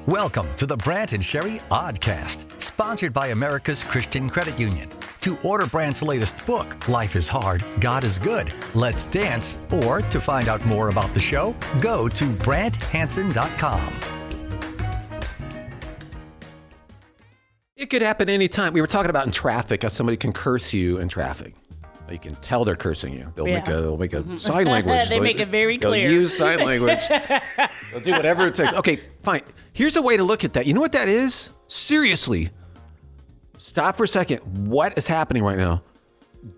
Welcome to the Brant and Sherry Oddcast, sponsored by America's Christian Credit Union. To order Brant's latest book, Life is Hard, God is Good, Let's Dance, or to find out more about the show, go to BrantHansen.com. It could happen anytime. We were talking about in traffic how somebody can curse you in traffic. You can tell they're cursing you. They'll make a sign language. They make it very clear. They'll use sign language. They'll do whatever it takes. Okay, fine. Here's a way to look at that. You know what that is? Seriously. Stop for a second. What is happening right now?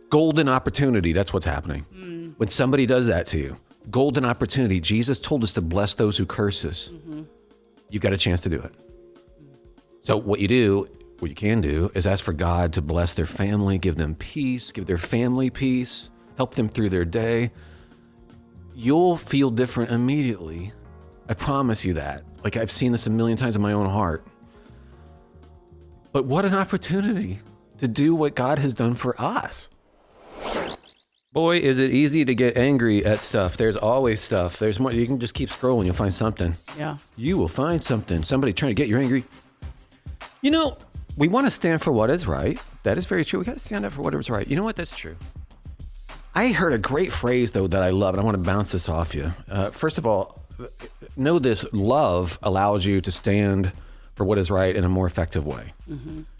Golden opportunity. That's what's happening. When somebody does that to you. Golden opportunity. Jesus told us to bless those who curse us. You've got a chance to do it. So what you can do is ask for God to bless their family, give them peace, give their family peace, help them through their day. You'll feel different immediately. I promise you that. Like, I've seen this a million times in my own heart. But what an opportunity to do what God has done for us. Boy, is it easy to get angry at stuff. There's always stuff. There's more. You can just keep scrolling. You'll find something. Yeah. You will find something. Somebody trying to get you angry. You know, we want to stand for what is right. That is very true. We got to stand up for what is right. You know what? That's true. I heard a great phrase, though, that I love, and I want to bounce this off you. First of all, know this. Love allows you to stand for what is right in a more effective way.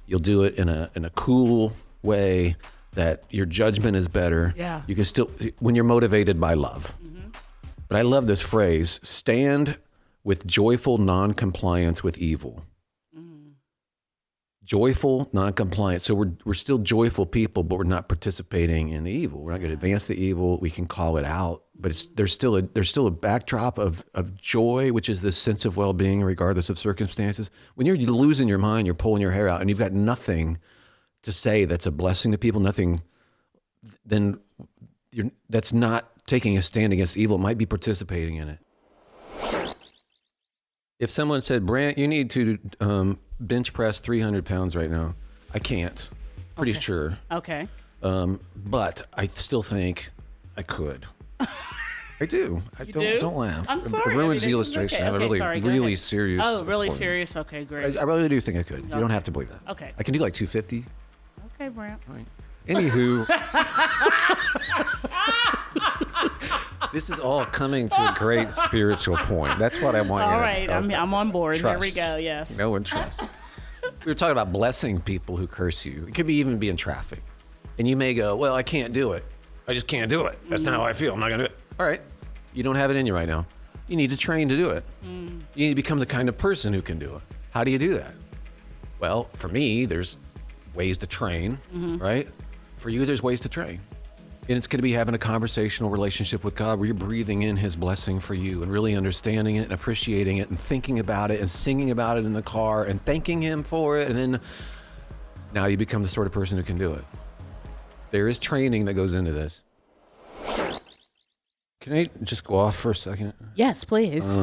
You'll do it in a cool way that your judgment is better. Yeah. You can still, when you're motivated by love. But I love this phrase, stand with joyful non-compliance with evil. Joyful non-compliance. So we're still joyful people, but we're not participating in the evil. We're not going to advance the evil. We can call it out, but there's still a backdrop of joy, which is this sense of well-being regardless of circumstances. When you're losing your mind, you're pulling your hair out, and you've got nothing to say that's a blessing to people, nothing, then that's not taking a stand against evil. It might be participating in it. If someone said, Brant, you need to bench press 300 pounds right now, I can't. Pretty sure. Okay. But I still think I could. I do. Don't laugh. I'm sorry. It ruins the illustration. I have a really serious. Oh, really point. Serious? Okay, great. I really do think I could. You don't have to believe that. Okay. I can do like 250. Okay, Brant. All right. Anywho. This is all coming to a great spiritual point. That's what I want you to. All right, I'm on board. Trust. There we go. Yes. No one trusts. We were talking about blessing people who curse you. It could even be in traffic. And you may go, well, I can't do it. I just can't do it. That's not how I feel. I'm not going to do it. All right. You don't have it in you right now. You need to train to do it. You need to become the kind of person who can do it. How do you do that? Well, for me, there's ways to train, right? For you, there's ways to train. And it's going to be having a conversational relationship with God where you're breathing in his blessing for you and really understanding it and appreciating it and thinking about it and singing about it in the car and thanking him for it. And then now you become the sort of person who can do it. There is training that goes into this. Can I just go off for a second? Yes, please.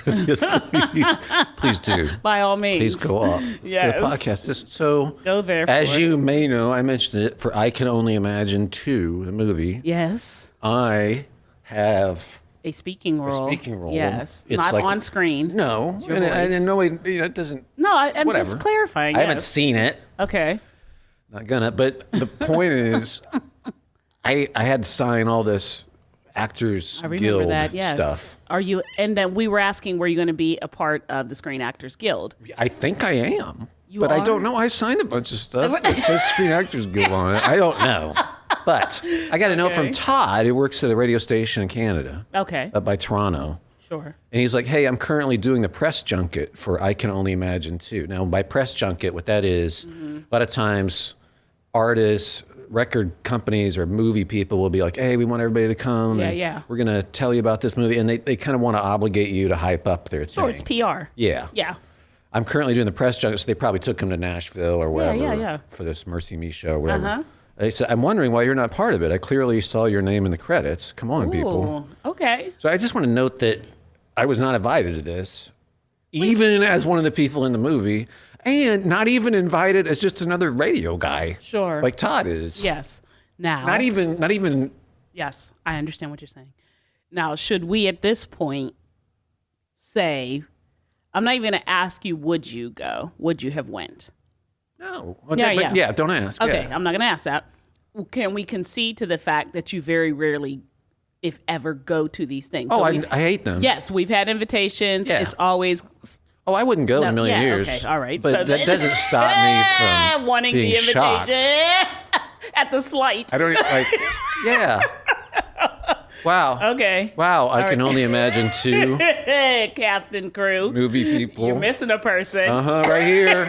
Yes, please do. By all means. Please go off. Yes. For the podcast. So, go there. As you may know, I mentioned it for I Can Only Imagine 2, the movie. Yes. I have a speaking role. Yes. It's not like, on screen. No. And I didn't know it doesn't. No, I'm whatever. just clarifying. I haven't seen it. Okay. Not gonna. But the point is, I had to sign all this Actors Guild stuff. Are you? And then we were asking, were you going to be a part of the Screen Actors Guild? I think I am. You are? I don't know. I signed a bunch of stuff that says Screen Actors Guild on it. I don't know. But I got a note from Todd, who works at a radio station in Canada. Okay. Up by Toronto. Sure. And he's like, hey, I'm currently doing the press junket for I Can Only Imagine 2. Now, by press junket, what that is, a lot of times artists, record companies or movie people will be like, hey, we want everybody to come. Yeah. We're going to tell you about this movie. And they kind of want to obligate you to hype up their thing. Sure, it's PR. Yeah. Yeah. I'm currently doing the press junket, so they probably took him to Nashville or wherever for this Mercy Me show or whatever. They said, I'm wondering why you're not part of it. I clearly saw your name in the credits. Come on, people. Okay. So I just want to note that I was not invited to this, even as one of the people in the movie. And not even invited as just another radio guy. Sure. Like Todd is. Yes. Now. Not even. Yes, I understand what you're saying. Now, should we at this point say, I'm not even going to ask you, would you go? Would you have went? No. Yeah. Don't ask. Okay, Yeah. I'm not going to ask that. Can we concede to the fact that you very rarely, if ever, go to these things? Oh, So I hate them. Yes, we've had invitations. Yeah. It's always... Oh, I wouldn't go in a million years. Okay, all right. But that doesn't stop me from wanting being the invitation shocked. at the slight. I don't like. Yeah. Wow. Okay. Wow. I can only imagine two Cast and crew. movie people. You're missing a person. Right here.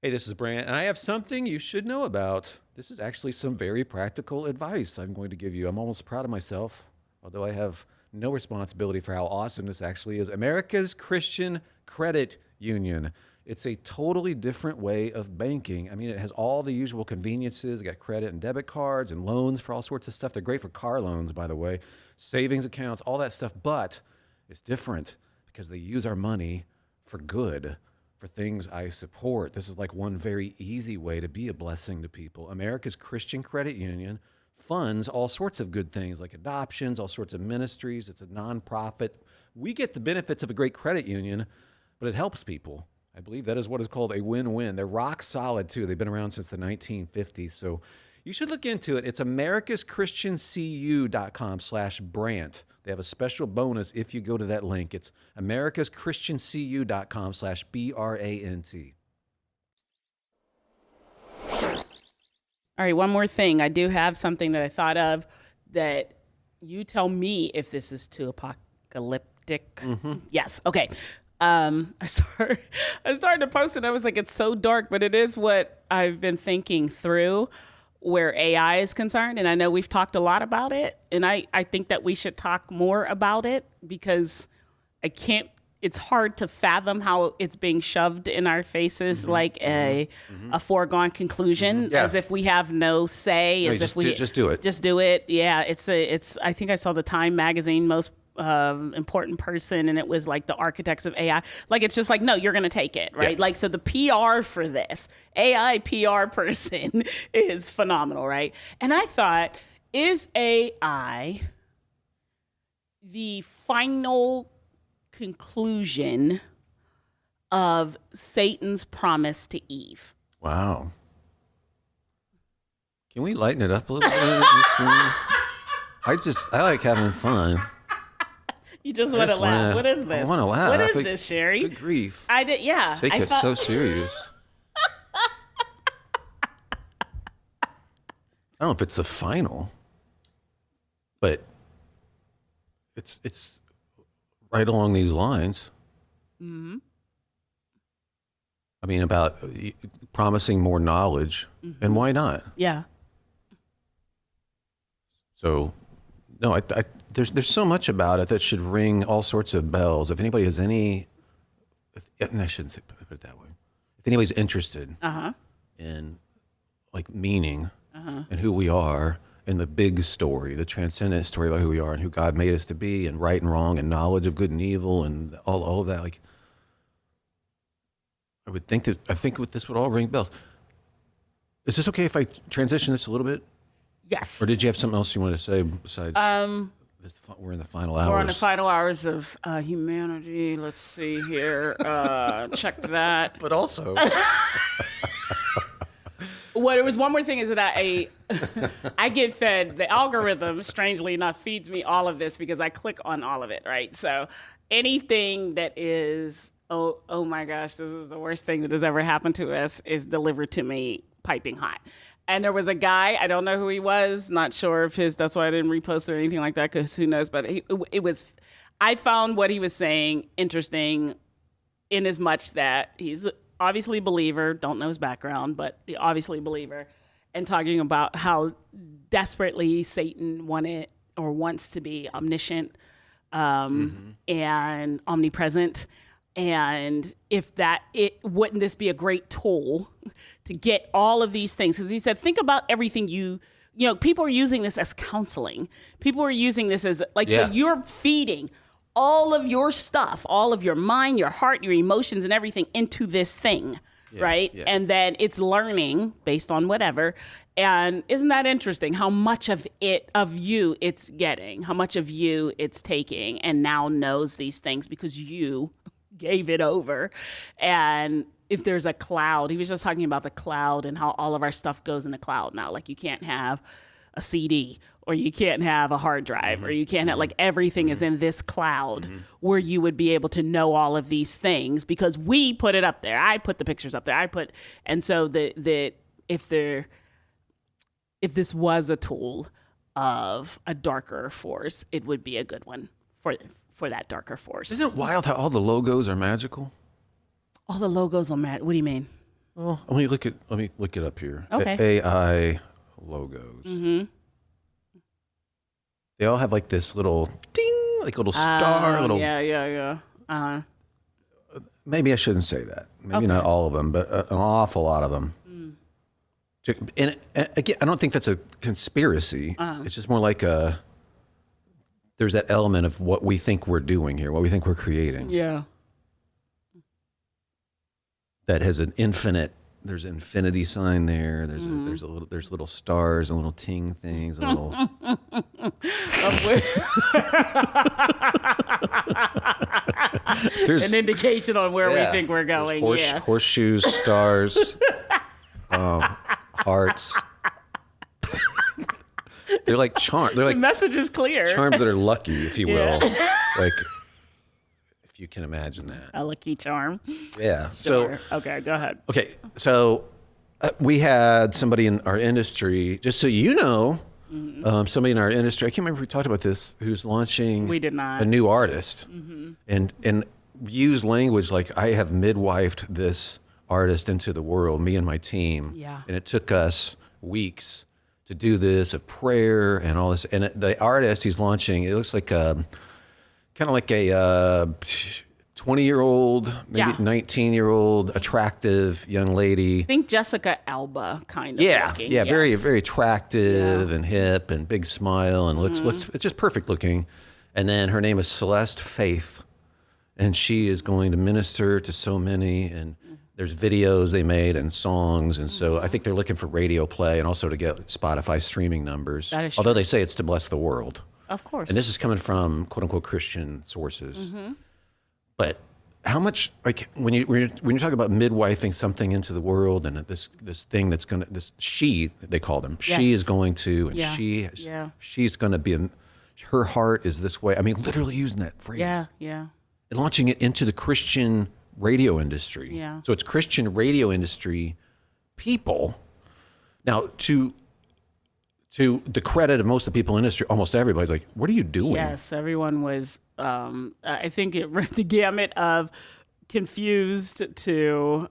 Hey, this is Brant, and I have something you should know about. This is actually some very practical advice I'm going to give you. I'm almost proud of myself, although I have no responsibility for how awesome this actually is. America's Christian Credit Union. It's a totally different way of banking. I mean, it has all the usual conveniences. They got credit and debit cards and loans for all sorts of stuff. They're great for car loans, by the way, savings accounts, all that stuff. But it's different because they use our money for good, for things I support. This is like one very easy way to be a blessing to people. America's Christian Credit Union funds all sorts of good things like adoptions, all sorts of ministries. It's a nonprofit. We get the benefits of a great credit union, but it helps people. I believe that is what is called a win-win. They're rock solid, too. They've been around since the 1950s, so you should look into it. It's americaschristiancu.com/Brant. They have a special bonus if you go to that link. It's americaschristiancu.com/BRANT. All right, one more thing. I do have something that I thought of that you tell me if this is too apocalyptic. Mm-hmm. Yes. Okay. I started to post it. I was like, it's so dark, but it is what I've been thinking through where AI is concerned. And I know we've talked a lot about it. And I think that we should talk more about it because it's hard to fathom how it's being shoved in our faces like a foregone conclusion, as if we have no say, Just do it. Just do it. Yeah, it's. I think I saw the Time magazine most important person, and it was like the architects of AI. Like it's just like, no, you're gonna take it, right? Yeah. Like so, the PR for this AI PR person is phenomenal, right? And I thought, is AI the final conclusion of Satan's promise to Eve? Wow. Can we lighten it up a little bit? I like having fun. You just want to laugh. What is this? I want to laugh. What is this, Sherry? Good grief. I did, yeah. Take it so serious. I don't know if it's the final, but it's right along these lines. Mm-hmm. I mean, about promising more knowledge, and why not? Yeah. So, no, there's so much about it that should ring all sorts of bells. If anybody has any, and I shouldn't put it that way. If anybody's interested in like meaning and who we are, and the big story, the transcendent story about who we are and who God made us to be, and right and wrong, and knowledge of good and evil, and all of that, like, I think with this would all ring bells. Is this okay if I transition this a little bit? Yes. Or did you have something else you wanted to say besides? We're in the final hours. We're in the final hours of humanity. Let's see here. Check that. But also, well, there was one more thing is that I get fed. The algorithm, strangely enough, feeds me all of this because I click on all of it, right? So anything that is, oh my gosh, this is the worst thing that has ever happened to us is delivered to me piping hot. And there was a guy, I don't know who he was, not sure if that's why I didn't repost or anything like that, because who knows, but I found what he was saying interesting in as much that he's obviously a believer, don't know his background, but obviously a believer, and talking about how desperately Satan wanted or wants to be omniscient and omnipresent. And wouldn't this be a great tool to get all of these things? Because he said, think about everything people are using this as counseling. People are using this as so you're feeding all of your stuff, all of your mind, your heart, your emotions and everything into this thing, right? Yeah. And then it's learning based on whatever. And isn't that interesting how much of you it's getting, how much of you it's taking, and now knows these things because you gave it over. And if there's a cloud, he was just talking about the cloud and how all of our stuff goes in the cloud now. Like you can't have a CD or you can't have a hard drive or you can't have, like everything is in this cloud where you would be able to know all of these things because we put it up there. I put the pictures up there. And so if this was a tool of a darker force, it would be a good one for that darker force. Isn't it wild how all the logos are magical? All the logos are magical. What do you mean? Well, let me look it up here. Okay. AI logos. Mm-hmm. They all have like this little ding, like little star, little. Yeah. Maybe I shouldn't say that. Maybe not all of them, but an awful lot of them. And again, I don't think that's a conspiracy. It's just more like there's that element of what we think we're doing here, what we think we're creating. Yeah. That has an infinite. There's an infinity sign there. There's there's little stars and little ting things. And little. There's an indication on where we think we're going. Horseshoes, stars, hearts. They're like charms. They're like the message is clear. Charms that are lucky, if you will. Like, if you can imagine that. A lucky charm. Yeah. Sure. Okay, go ahead. Okay, so we had somebody in our industry, just so you know, somebody in our industry, I can't remember if we talked about this, who's launching We did not. a new artist. And use language like, I have midwifed this artist into the world, me and my team. Yeah. And it took us weeks to do this, of prayer and all this. And the artist he's launching, it looks like kind of like a 20-year-old, maybe 19-year-old, attractive young lady. I think Jessica Alba kind of looking. Yeah, very, very attractive and hip and big smile and looks it's just perfect looking. And then her name is Celeste Faith, and she is going to minister to so many. And there's videos they made and songs, and so I think they're looking for radio play and also to get Spotify streaming numbers. That is although true. they say it's to bless the world. Of course. And this is coming from quote unquote Christian sources. But how much, like when you talk about midwifing something into the world and this thing that's gonna they call them, she is going to, and she's gonna be her heart is this way. I mean, literally using that phrase. Yeah. And launching it into the Christian radio industry. Yeah. So it's Christian radio industry people. Now, to the credit of most of the people in the industry, almost everybody's like, what are you doing? Yes, everyone was, I think it ran the gamut of confused to,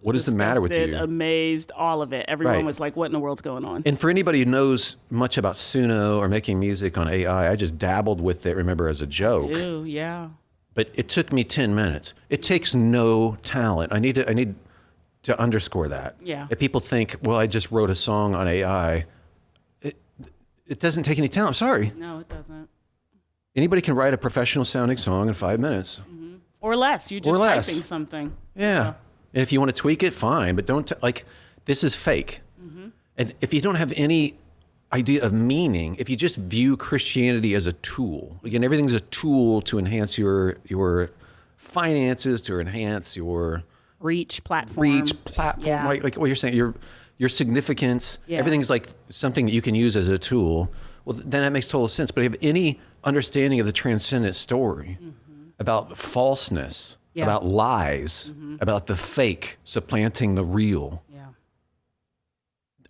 What is the matter with disgusted, you? Amazed, all of it. Everyone Right. was like, what in the world's going on? And for anybody who knows much about Suno or making music on AI, I just dabbled with it, remember, as a joke. Ooh, yeah. But it took me 10 minutes. It takes no talent. I need to underscore that. Yeah. If people think, well, I just wrote a song on AI, it doesn't take any talent. Sorry. No, it doesn't. Anybody can write a professional sounding song in 5 minutes. Or less. You're just typing something. Yeah. And if you want to tweak it, fine. But don't, this is fake. And if you don't have any idea of meaning, if you just view Christianity as a tool, again, everything's a tool to enhance your finances, to enhance your platform. Yeah. right? Like what you're saying, your significance, everything's like something that you can use as a tool. Well, then that makes total sense. But if you have any understanding of the transcendent story about falseness, about lies, about the fake supplanting the real,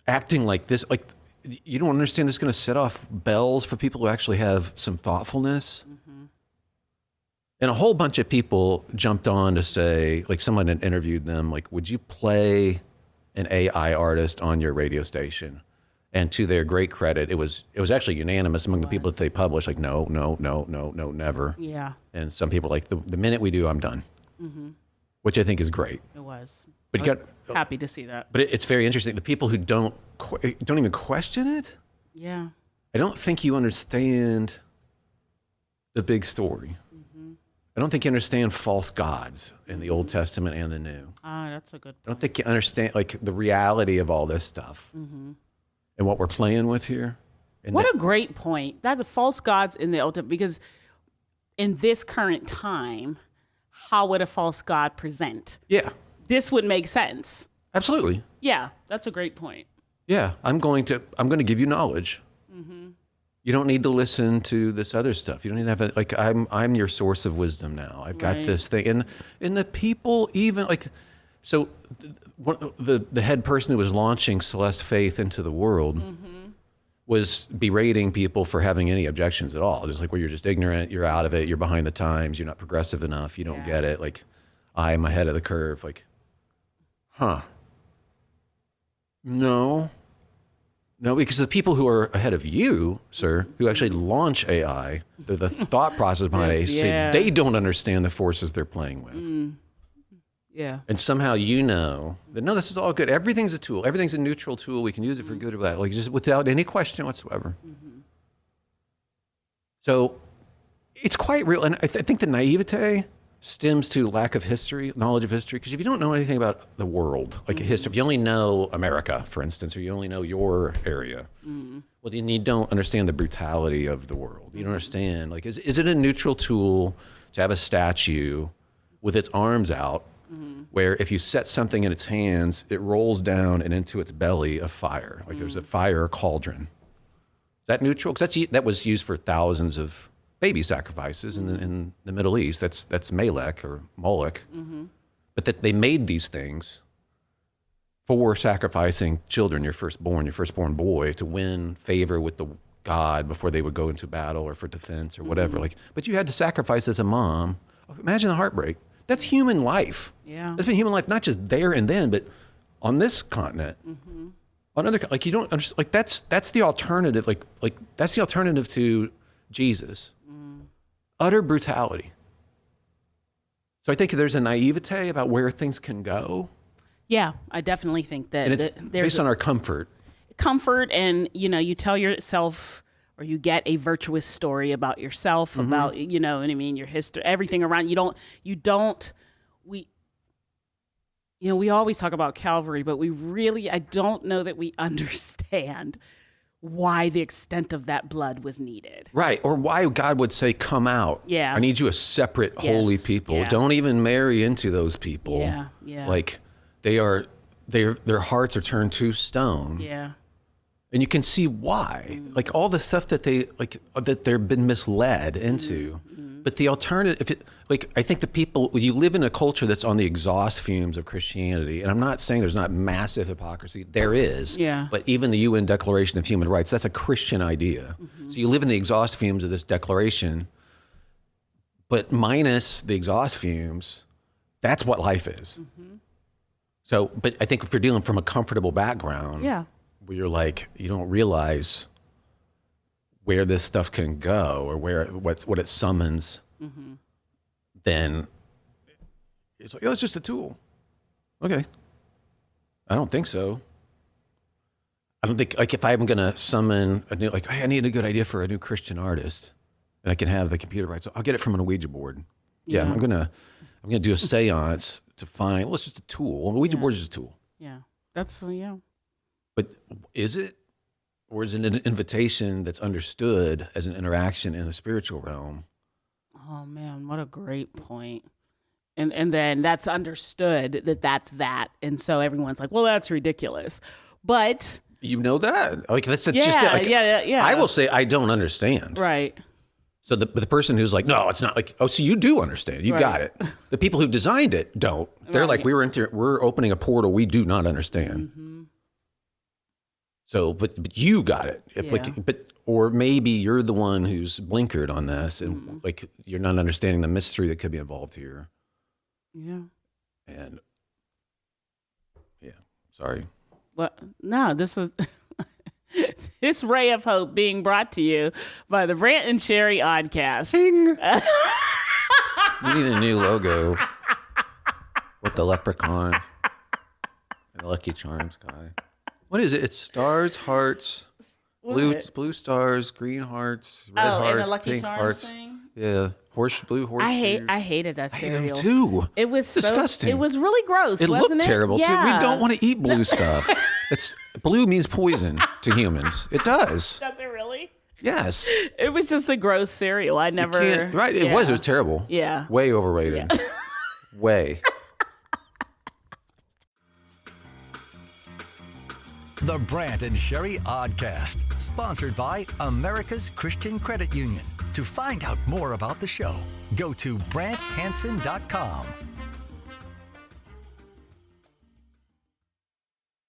acting like this, like you don't understand this is going to set off bells for people who actually have some thoughtfulness. And a whole bunch of people jumped on to say, like someone had interviewed them, like, would you play an AI artist on your radio station? And to their great credit, it was actually unanimous among the people that they published, like, no, never. Yeah. And some people were like, the minute we do, I'm done. Which I think is great. It was. But you got happy to see that. But it's very interesting. The people who don't even question it, I don't think you understand the big story. I don't think you understand false gods in the Old Testament and the New. Ah, that's a good point. I don't think you understand like the reality of all this stuff and what we're playing with here. And What a great point. That's the false gods in the Old Testament, because in this current time, how would a false god present? yeah, This would make sense. absolutely. Yeah, that's a great point. Yeah, I'm going to give you knowledge. You don't need to listen to this other stuff. You don't need to have it. Like I'm your source of wisdom now. I've got Right. this thing, and the people even like, so the head person who was launching Celeste Faith into the world was berating people for having any objections at all. Just like, well, you're just ignorant. You're out of it. You're behind the times. You're not progressive enough. You don't get it. Like, I'm ahead of the curve. Like, huh? No, because the people who are ahead of you, sir, who actually launch AI, the thought process behind AI, say they don't understand the forces they're playing with. Yeah. And somehow you know that, no, this is all good. Everything's a tool. Everything's a neutral tool. We can use it for good or bad, like just without any question whatsoever. So it's quite real. And I think the naivete stems to lack of history, knowledge of history. Because if you don't know anything about the world, like a history, if you only know America, for instance, or you only know your area, well, then you don't understand the brutality of the world. You don't understand, like, is it a neutral tool to have a statue with its arms out, where if you set something in its hands, it rolls down and into its belly a fire, like there's a fire cauldron? Is that neutral? Because that was used for thousands of baby sacrifices in the Middle East. That's Melech or Moloch. But that they made these things for sacrificing children, your firstborn boy, to win favor with the God before they would go into battle or for defense or whatever. Like, but you had to sacrifice as a mom. Imagine the heartbreak. That's human life. Yeah. That's been human life, not just there and then, but on this continent. On other, like, you don't understand, like, that's the alternative. Like that's the alternative to Jesus. Utter brutality. So I think there's a naivete about where things can go. Yeah, I definitely think that, And it's there's based on our comfort. comfort, and you tell yourself, or you get a virtuous story about yourself, about what I mean, your history, everything around. We always talk about Calvary, but I don't know that we understand why the extent of that blood was needed. Right. Or why God would say, come out. Yeah. I need you a separate holy people. Yeah. Don't even marry into those people. Yeah, yeah. Like their hearts are turned to stone. Yeah. And you can see why. Like all the stuff that they've been misled into. But the alternative, I think the people, you live in a culture that's on the exhaust fumes of Christianity, and I'm not saying there's not massive hypocrisy. There is. Yeah. But even the UN Declaration of Human Rights, that's a Christian idea. So you live in the exhaust fumes of this declaration, but minus the exhaust fumes, that's what life is. So, but I think if you're dealing from a comfortable background, where you're like, you don't realize where this stuff can go or what it summons, then it's like, it's just a tool. Okay. I don't think so. I don't think, like, if I'm going to summon hey, I need a good idea for a new Christian artist, and I can have the computer right, so I'll get it from an Ouija board. Yeah. I'm going to do a seance to find, it's just a tool. A Ouija board is just a tool. Yeah. That's. But is it? Or is it an invitation that's understood as an interaction in the spiritual realm? Oh man, what a great point. And then that's understood that's that. And so everyone's like, well, that's ridiculous. But you know that? Like that's just yeah. I will say I don't understand. Right. So the person who's like, no, it's not, like, oh, so you do understand. You've got it. The people who designed it don't. They're like, we're opening a portal we do not understand. So, but you got it. Or maybe you're the one who's blinkered on this, and like you're not understanding the mystery that could be involved here. Yeah. And sorry. Well, no, this is this ray of hope being brought to you by the Brant and Sherry Oddcast. Ding. We need a new logo with the leprechaun and the Lucky Charms guy. What is it? It's stars, hearts, blue stars, green hearts, red hearts, and the Lucky pink Charms hearts. thing? Yeah, blue horse. I hated that I hate cereal. them too. It was disgusting. It was really gross. It wasn't looked terrible too. Yeah. We don't want to eat blue stuff. Blue means poison to humans. It does. Does it really? Yes. It was just a gross cereal. I never. Right. It was terrible. Yeah. Way overrated. Yeah. Way. The Brant and Sherry Oddcast, sponsored by America's Christian Credit Union. To find out more about the show, go to BrantHansen.com.